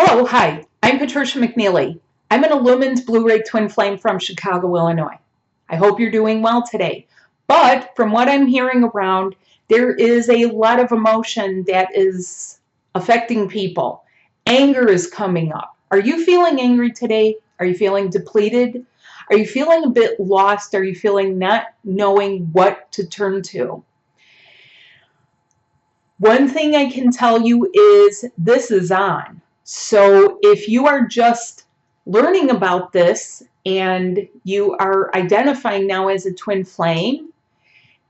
Hello, hi, I'm Patricia McNeely. I'm an illumined Blu-ray twin flame from Chicago, Illinois. I hope you're doing well today. But from what I'm hearing around, there is a lot of emotion that is affecting people. Anger is coming up. Are you feeling angry today? Are you feeling depleted? Are you feeling a bit lost? Are you feeling not knowing what to turn to? One thing I can tell you is this is on. So if you are just learning about this and you are identifying now as a twin flame,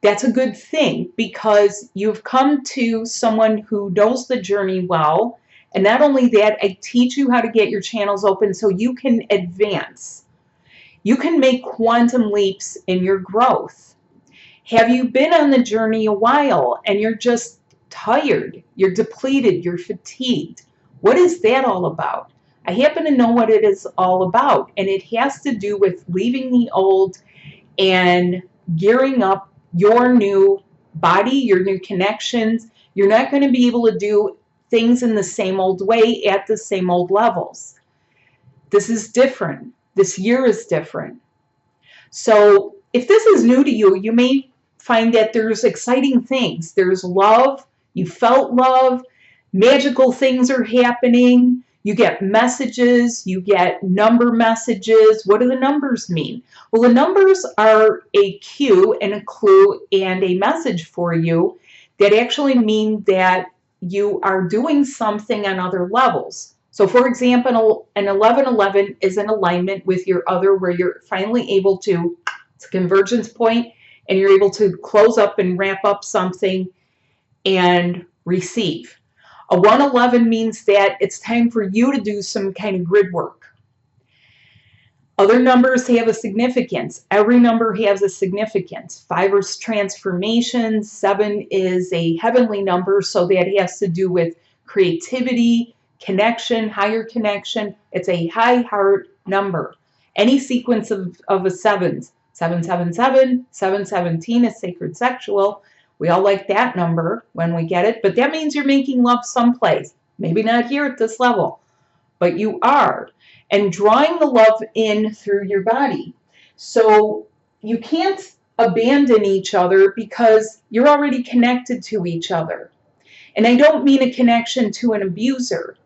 that's a good thing because you've come to someone who knows the journey well. And not only that, I teach you how to get your channels open so you can advance. You can make quantum leaps in your growth. Have you been on the journey a while and you're just tired, you're depleted, you're fatigued? What is that all about? I happen to know what it is all about, and it has to do with leaving the old and gearing up your new body, your new connections. You're not going to be able to do things in the same old way at the same old levels. This is different. This year is different. So if this is new to you, you may find that there's exciting things. There's love. You felt love. Magical things are happening. You get messages. You get number messages. What do the numbers mean? Well, the numbers are a cue and a clue and a message for you that actually mean that you are doing something on other levels. So for example, an 1111 is in alignment with your other, where you're finally able to, it's a convergence point, and you're able to close up and wrap up something and receive. A 111 means that it's time for you to do some kind of grid work. Other numbers have a significance. Every number has a significance. 5 is transformation. 7 is a heavenly number, so that has to do with creativity, connection, higher connection. It's a high heart number. Any sequence of a sevens, 777, 717 is sacred sexual. We all like that number when we get it, but that means you're making love someplace. Maybe not here at this level, but you are. And drawing the love in through your body. So you can't abandon each other because you're already connected to each other. And I don't mean a connection to an abuser,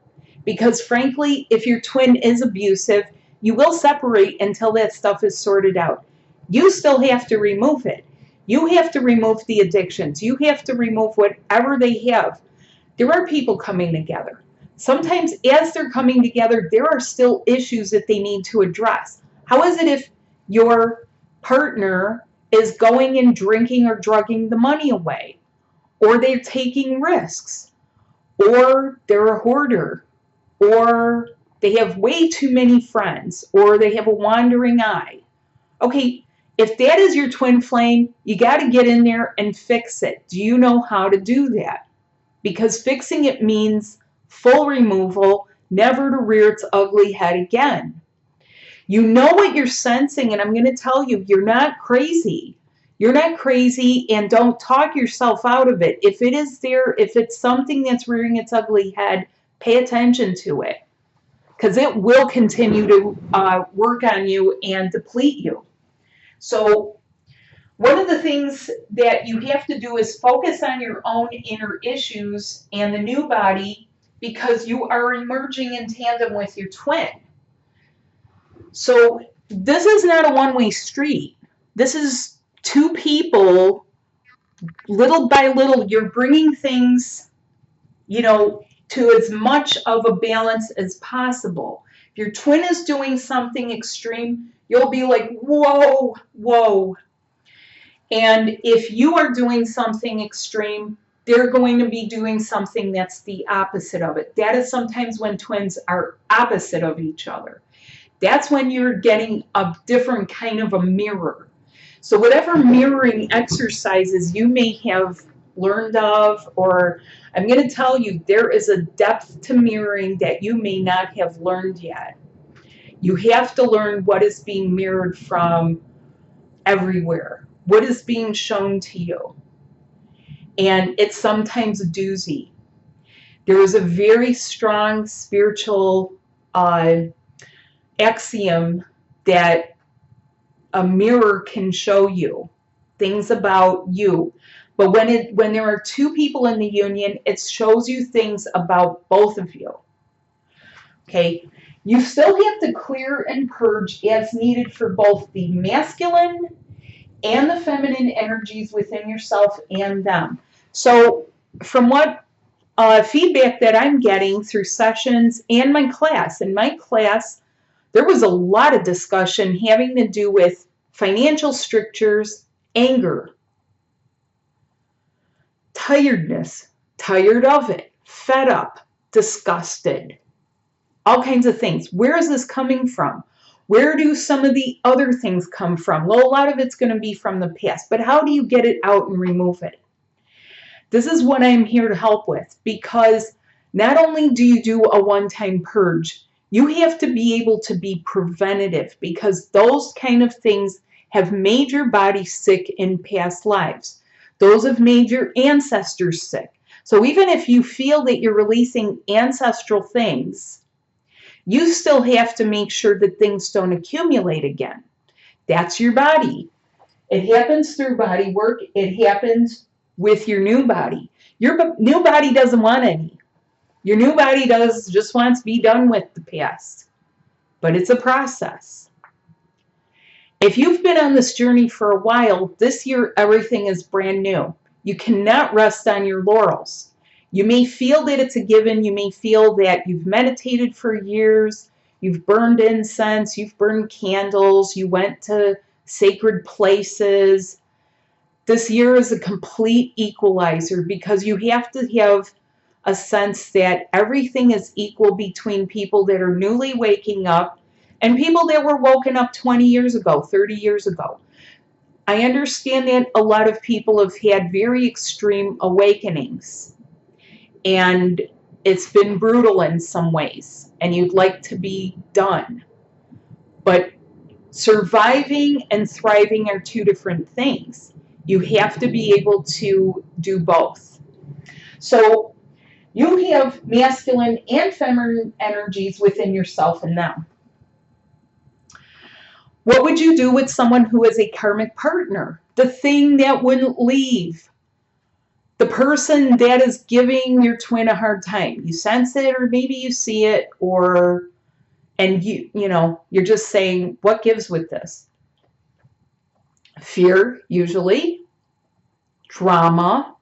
because frankly, if your twin is abusive, you will separate until that stuff is sorted out. You still have to remove it. You have to remove the addictions. You have to remove whatever they have. There are people coming together. Sometimes as they're coming together, there are still issues that they need to address. How is it if your partner is going and drinking or drugging the money away? Or they're taking risks? Or they're a hoarder? Or they have way too many friends? Or they have a wandering eye? Okay, if that is your twin flame, you got to get in there and fix it. Do you know how to do that? Because fixing it means full removal, never to rear its ugly head again. You know what you're sensing, and I'm going to tell you, you're not crazy. You're not crazy, and don't talk yourself out of it. If it is there, if it's something that's rearing its ugly head, pay attention to it, because it will continue to work on you and deplete you. So one of the things that you have to do is focus on your own inner issues and the new body, because you are emerging in tandem with your twin. So this is not a one-way street. This is two people, little by little, you're bringing things, to as much of a balance as possible. If your twin is doing something extreme, you'll be like, whoa, whoa. And if you are doing something extreme, they're going to be doing something that's the opposite of it. That is sometimes when twins are opposite of each other. That's when you're getting a different kind of a mirror. So whatever mirroring exercises you may have learned of, or I'm going to tell you, there is a depth to mirroring that you may not have learned yet. You have to learn what is being mirrored from everywhere. What is being shown to you? And it's sometimes a doozy. There is a very strong spiritual axiom that a mirror can show you things about you. But when there are two people in the union, it shows you things about both of you. Okay? You still have to clear and purge as needed for both the masculine and the feminine energies within yourself and them. So from what feedback that I'm getting through sessions and my class, in my class, there was a lot of discussion having to do with financial strictures, anger, tiredness, tired of it, fed up, disgusted, all kinds of things. Where is this coming from? Where do some of the other things come from? Well, a lot of it's going to be from the past, but how do you get it out and remove it? This is what I'm here to help with, because not only do you do a one-time purge, you have to be able to be preventative, because those kind of things have made your body sick in past lives. Those have made your ancestors sick. So even if you feel that you're releasing ancestral things, you still have to make sure that things don't accumulate again. That's your body. It happens through body work. It happens with your new body. Your new body doesn't want any. Your new body just wants to be done with the past. But it's a process. If you've been on this journey for a while, this year everything is brand new. You cannot rest on your laurels. You may feel that it's a given. You may feel that you've meditated for years. You've burned incense. You've burned candles. You went to sacred places. This year is a complete equalizer, because you have to have a sense that everything is equal between people that are newly waking up and people that were woken up 20 years ago, 30 years ago. I understand that a lot of people have had very extreme awakenings, and it's been brutal in some ways, and you'd like to be done. But surviving and thriving are two different things. You have to be able to do both. So you have masculine and feminine energies within yourself and them. What would you do with someone who is a karmic partner? The thing that wouldn't leave. The person that is giving your twin a hard time. You sense it, or maybe you see it, and you're just saying, what gives with this? Fear, usually. Drama.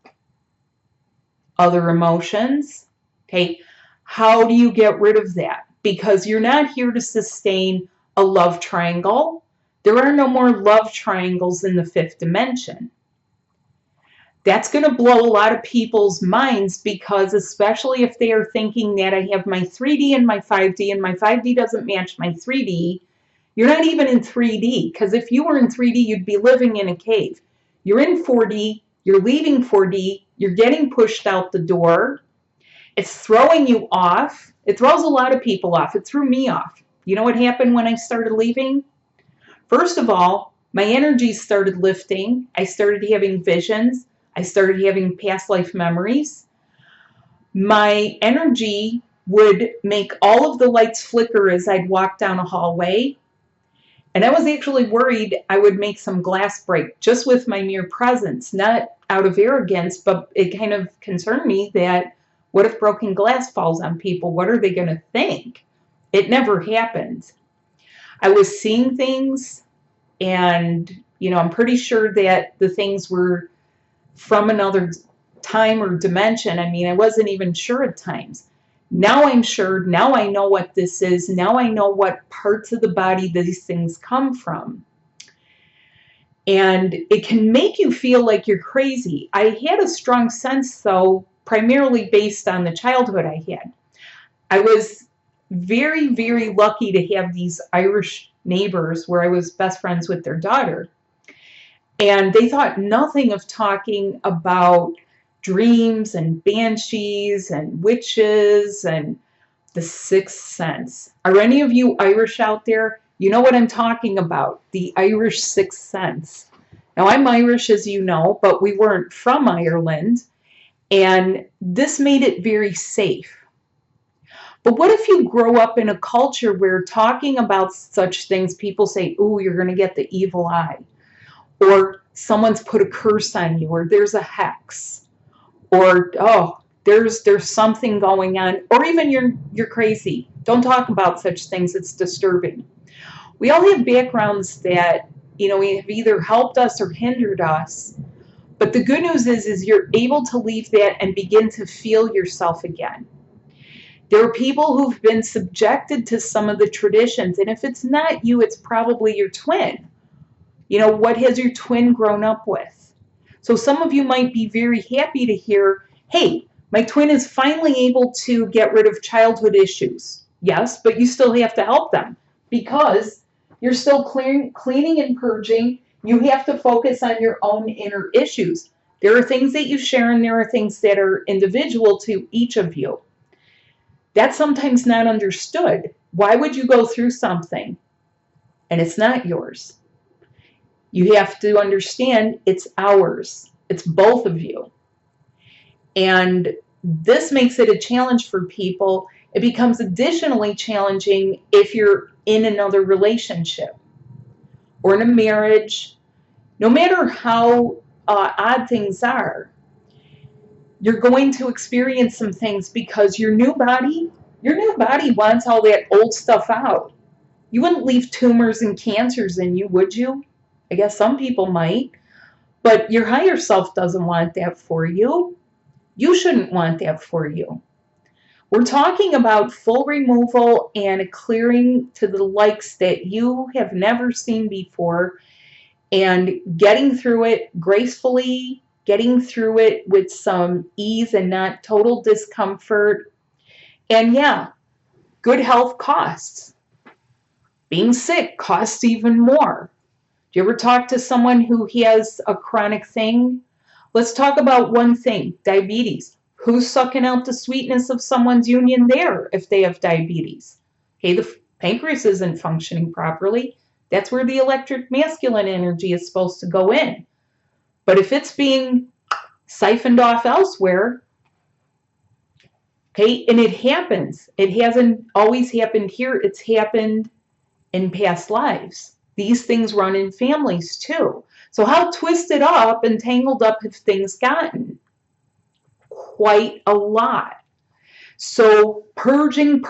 Other emotions. Okay, how do you get rid of that? Because you're not here to sustain a love triangle. There are no more love triangles in the fifth dimension. That's going to blow a lot of people's minds, because especially if they are thinking that I have my 3D and my 5D, and my 5D doesn't match my 3D, you're not even in 3D, because if you were in 3D, you'd be living in a cave. You're in 4D, you're leaving 4D, you're getting pushed out the door. It's throwing you off. It throws a lot of people off. It threw me off. You know what happened when I started leaving? First of all, my energy started lifting. I started having visions. I started having past life memories. My energy would make all of the lights flicker as I'd walk down a hallway. And I was actually worried I would make some glass break just with my mere presence, not out of arrogance, but it kind of concerned me that what if broken glass falls on people? What are they going to think? It never happened. I was seeing things, and I'm pretty sure that the things were from another time or dimension. I mean, I wasn't even sure at times. Now I'm sure. Now I know what this is. Now I know what parts of the body these things come from. And it can make you feel like you're crazy. I had a strong sense, though, primarily based on the childhood I had. I was very, very lucky to have these Irish neighbors where I was best friends with their daughter. And they thought nothing of talking about dreams and banshees and witches and the sixth sense. Are any of you Irish out there? You know what I'm talking about, the Irish sixth sense. Now, I'm Irish, as you know, but we weren't from Ireland. And this made it very safe. But what if you grow up in a culture where talking about such things, people say, "Ooh, you're going to get the evil eye," or someone's put a curse on you, or there's a hex, or oh, there's something going on, or even you're crazy. Don't talk about such things. It's disturbing. We all have backgrounds that, have either helped us or hindered us. But the good news is you're able to leave that and begin to feel yourself again. There are people who've been subjected to some of the traditions, and if it's not you, it's probably your twin. What has your twin grown up with? So some of you might be very happy to hear, hey, my twin is finally able to get rid of childhood issues. Yes, but you still have to help them because you're still cleaning and purging. You have to focus on your own inner issues. There are things that you share and there are things that are individual to each of you. That's sometimes not understood. Why would you go through something and it's not yours? You have to understand it's ours. It's both of you. And this makes it a challenge for people. It becomes additionally challenging if you're in another relationship or in a marriage. No matter how odd things are, you're going to experience some things because your new body wants all that old stuff out. You wouldn't leave tumors and cancers in you, would you? I guess some people might, but your higher self doesn't want that for you. You shouldn't want that for you. We're talking about full removal and a clearing to the likes that you have never seen before, and getting through it gracefully, getting through it with some ease and not total discomfort. And yeah, good health costs. Being sick costs even more. Do you ever talk to someone who has a chronic thing? Let's talk about one thing, diabetes. Who's sucking out the sweetness of someone's union there if they have diabetes? Hey, the pancreas isn't functioning properly. That's where the electric masculine energy is supposed to go in. But if it's being siphoned off elsewhere, okay, and it happens. It hasn't always happened here. It's happened in past lives. These things run in families too. So how twisted up and tangled up have things gotten? Quite a lot. So purging,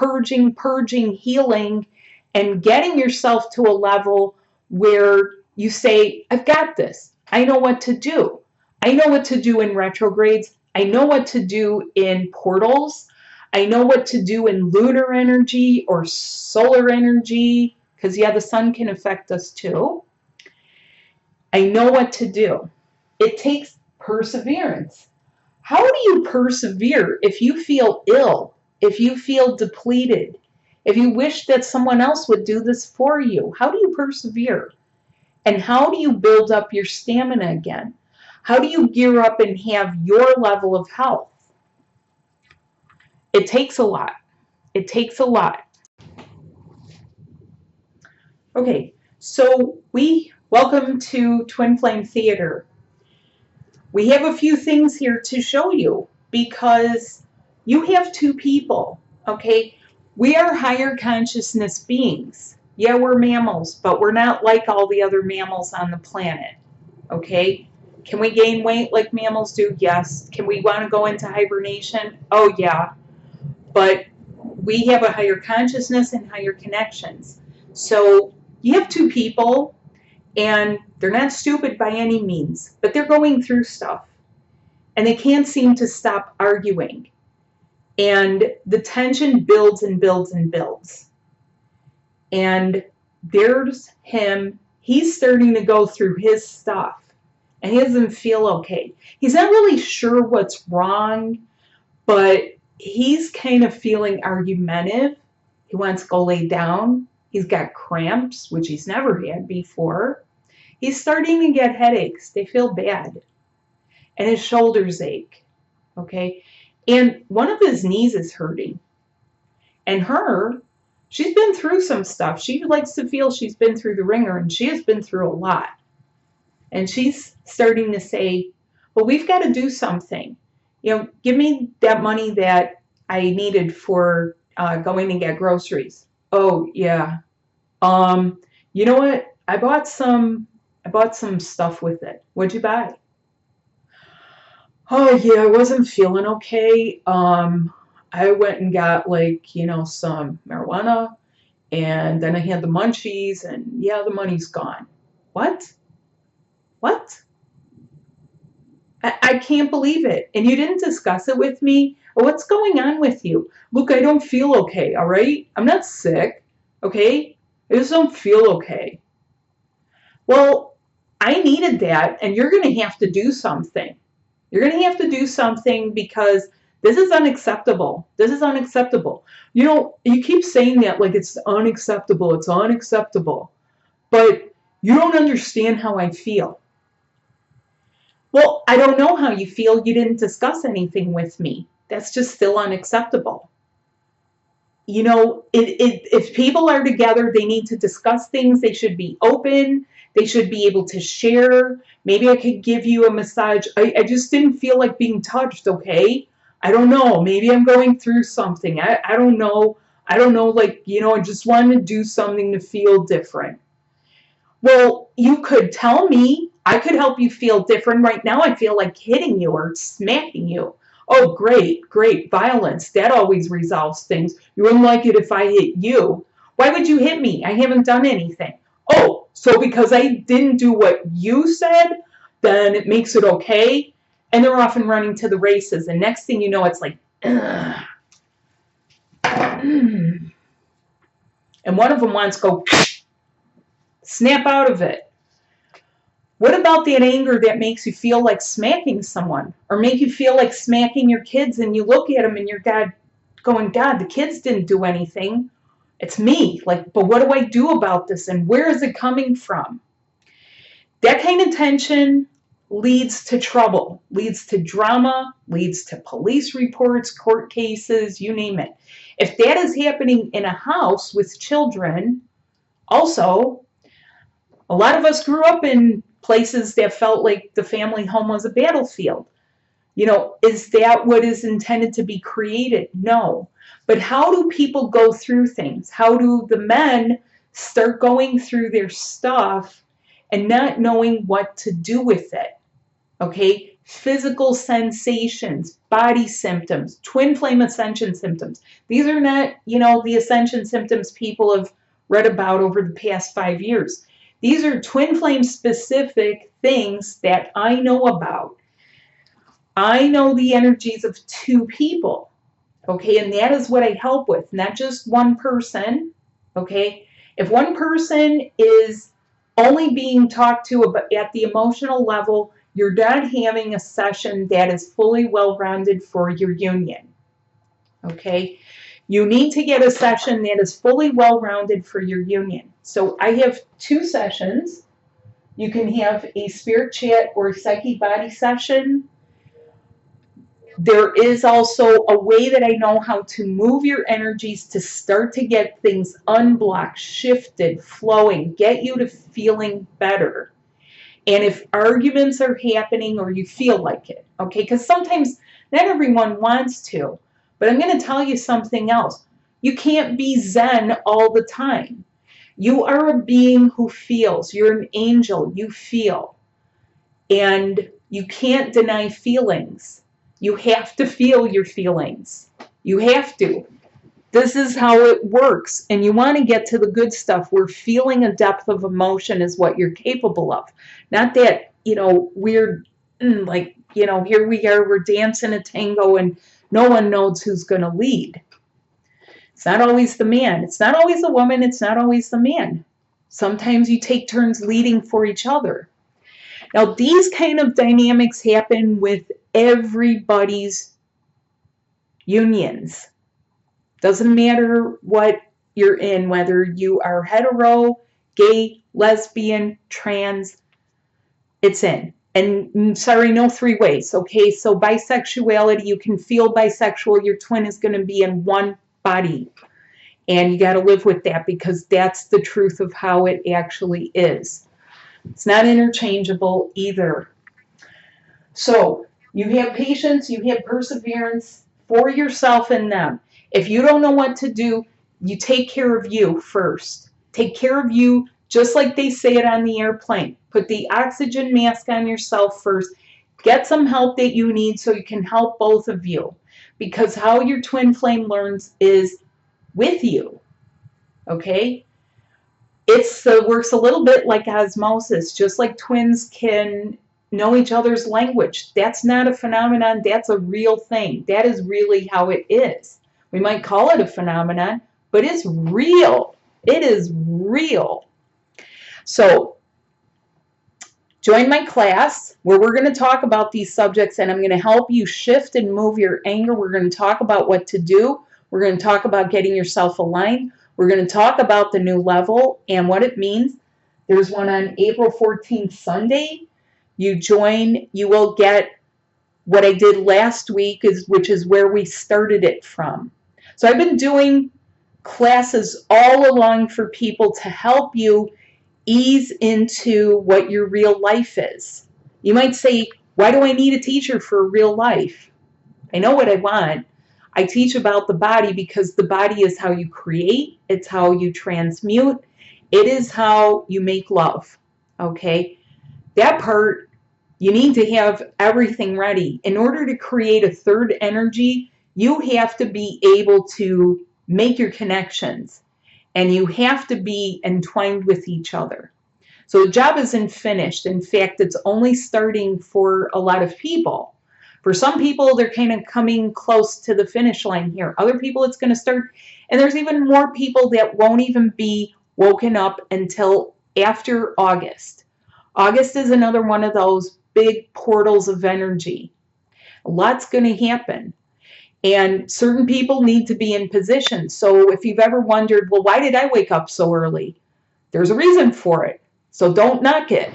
healing, and getting yourself to a level where you say, I've got this. I know what to do. I know what to do in retrogrades. I know what to do in portals. I know what to do in lunar energy or solar energy, because yeah, the sun can affect us too. I know what to do. It takes perseverance. How do you persevere if you feel ill, if you feel depleted, if you wish that someone else would do this for you? How do you persevere? And how do you build up your stamina again? How do you gear up and have your level of health? It takes a lot. It takes a lot. Okay, so welcome to Twin Flame Theater. We have a few things here to show you because you have two people, okay? We are higher consciousness beings. Yeah, we're mammals, but we're not like all the other mammals on the planet, okay? Can we gain weight like mammals do? Yes. Can we want to go into hibernation? Oh, yeah. But we have a higher consciousness and higher connections. So you have two people, and they're not stupid by any means, but they're going through stuff. And they can't seem to stop arguing. And the tension builds and builds and builds. And there's him. He's starting to go through his stuff. And he doesn't feel okay. He's not really sure what's wrong, but he's kind of feeling argumentative. He wants to go lay down. He's got cramps, which he's never had before. He's starting to get headaches. They feel bad. And his shoulders ache. Okay? And one of his knees is hurting. And she's been through some stuff. She likes to feel she's been through the ringer, and she has been through a lot. And she's starting to say, well, we've got to do something. give me that money that I needed for going to get groceries. Oh, yeah. You know what? I bought some stuff with it. What'd you buy? Oh, yeah, I wasn't feeling okay. I went and got some marijuana, and then I had the munchies, and yeah, the money's gone. What? What? I can't believe it. And you didn't discuss it with me? What's going on with you? Look, I don't feel okay, all right? I'm not sick, okay? I just don't feel okay. Well, I needed that, and you're going to have to do something. You're going to have to do something because this is unacceptable. This is unacceptable. You keep saying that like it's unacceptable. It's unacceptable. But you don't understand how I feel. Well, I don't know how you feel. You didn't discuss anything with me. That's just still unacceptable. If people are together, they need to discuss things. They should be open. They should be able to share. Maybe I could give you a massage. I just didn't feel like being touched, okay? I don't know. Maybe I'm going through something. I don't know. I don't know, I just wanted to do something to feel different. Well, you could tell me. I could help you feel different. Right now, I feel like hitting you or smacking you. Oh, great, great. Violence. That always resolves things. You wouldn't like it if I hit you. Why would you hit me? I haven't done anything. Oh, so because I didn't do what you said, then it makes it okay? And they're off and running to the races. And next thing you know, it's like, ugh. And one of them wants to go snap out of it. What about that anger that makes you feel like smacking someone or make you feel like smacking your kids, and you look at them and you're going, God, the kids didn't do anything. It's me. But what do I do about this, and where is it coming from? That kind of tension leads to trouble, leads to drama, leads to police reports, court cases, you name it. If that is happening in a house with children, also, a lot of us grew up in places that felt like the family home was a battlefield. Is that what is intended to be created? No. But how do people go through things? How do the men start going through their stuff and not knowing what to do with it? Okay? Physical sensations, body symptoms, twin flame ascension symptoms. These are not, the ascension symptoms people have read about over the past 5 years. These are twin flame specific things that I know about. I know the energies of two people, okay? And that is what I help with, not just one person, okay? If one person is only being talked to at the emotional level, you're not having a session that is fully well-rounded for your union, okay? You need to get a session that is fully well-rounded for your union. So I have 2 sessions. You can have a spirit chat or a psyche body session. There is also a way that I know how to move your energies to start to get things unblocked, shifted, flowing, get you to feeling better. And if arguments are happening or you feel like it, okay, because sometimes not everyone wants to, but I'm going to tell you something else. You can't be Zen all the time. You are a being who feels. You're an angel. You feel. And you can't deny feelings. You have to feel your feelings. You have to. This is how it works. And you want to get to the good stuff where feeling a depth of emotion is what you're capable of. Not that, weird, here we are, we're dancing a tango and no one knows who's going to lead. It's not always the man. It's not always the woman. It's not always the man. Sometimes you take turns leading for each other. Now, these kind of dynamics happen with everybody's unions. Doesn't matter what you're in, whether you are hetero, gay, lesbian, trans, it's in. And sorry, no 3 ways, okay? So bisexuality, you can feel bisexual. Your twin is going to be in one body. And you got to live with that because that's the truth of how it actually is. It's not interchangeable either. So You have patience, you have perseverance for yourself and them. If you don't know what to do, you take care of you first. Take care of you, just like they say it on the airplane. Put the oxygen mask on yourself first. Get some help that you need so you can help both of you. Because how your twin flame learns is with you. Okay? Works a little bit like osmosis, just like twins can know each other's language. That's not a phenomenon, that's a real thing. That is really how it is. We might call it a phenomenon, but it's real. It is real. So join my class where we're going to talk about these subjects, and I'm going to help you shift and move your anger. We're going to talk about what to do. We're going to talk about getting yourself aligned. We're going to talk about the new level and what it means. There's one on April 14th, Sunday. You join, you will get what I did last week, which is where we started it from. So I've been doing classes all along for people to help you ease into what your real life is. You might say, why do I need a teacher for real life? I know what I want. I teach about the body because the body is how you create, it's how you transmute, it is how you make love, okay? That part, you need to have everything ready. In order to create a third energy, you have to be able to make your connections, and you have to be entwined with each other. So the job isn't finished. In fact, it's only starting for a lot of people. For some people, they're kind of coming close to the finish line here. Other people, it's going to start, and there's even more people that won't even be woken up until after August. August is another one of those big portals of energy. A lot's going to happen. And certain people need to be in position. So if you've ever wondered, well, why did I wake up so early? There's a reason for it. So don't knock it,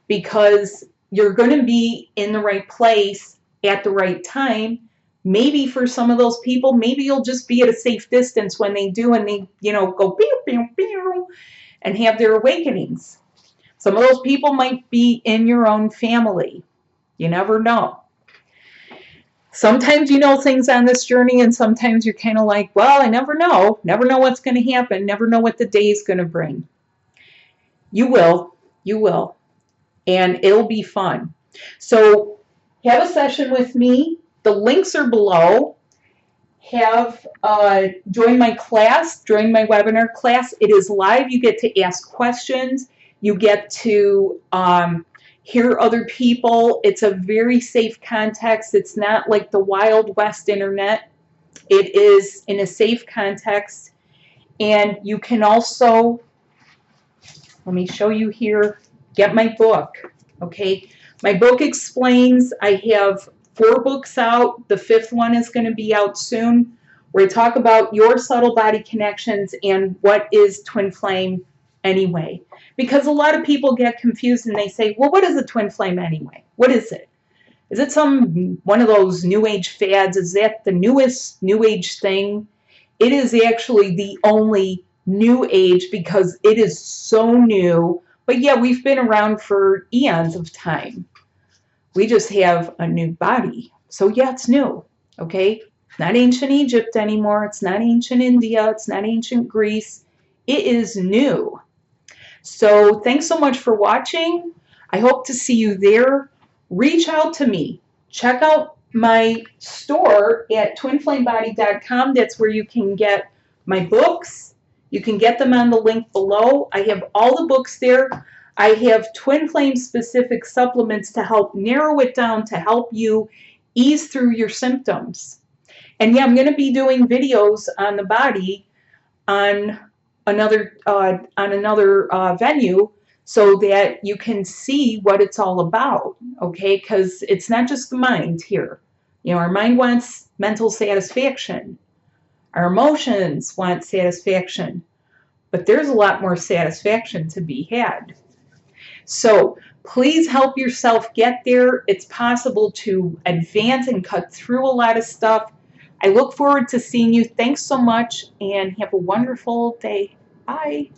because you're going to be in the right place at the right time. Maybe for some of those people, maybe you'll just be at a safe distance when they do, and they, go pew, pew, pew, and have their awakenings. Some of those people might be in your own family. You never know. Sometimes you know things on this journey, and sometimes you're kind of like, well, I never know. Never know what's going to happen. Never know what the day is going to bring. You will. You will. And it'll be fun. So have a session with me. The links are below. Join my class. Join my webinar class. It is live. You get to ask questions. You get to hear other people. It's a very safe context. It's not like the Wild West internet. It is in a safe context. And you can also, let me show you here, get my book, okay? My book explains, I have 4 books out. The 5th one is going to be out soon, where I talk about your subtle body connections and what is twin flame anyway. Because a lot of people get confused and they say, well, what is a twin flame anyway? What is it? Is it one of those new age fads? Is that the newest new age thing? It is actually the only new age because it is so new. But yeah, we've been around for eons of time. We just have a new body. So yeah, it's new, okay? It's not ancient Egypt anymore. It's not ancient India. It's not ancient Greece. It is new. So thanks so much for watching. I hope to see you there. Reach out to me. Check out my store at twinflamebody.com. That's where you can get my books. You can get them on the link below. I have all the books there. I have twin flame specific supplements to help narrow it down, to help you ease through your symptoms. And yeah, I'm going to be doing videos on the body on another venue, so that you can see what it's all about, okay? Because it's not just the mind here. Our mind wants mental satisfaction. Our emotions want satisfaction. But there's a lot more satisfaction to be had. So please help yourself get there. It's possible to advance and cut through a lot of stuff. I look forward to seeing you. Thanks so much, and have a wonderful day. Bye.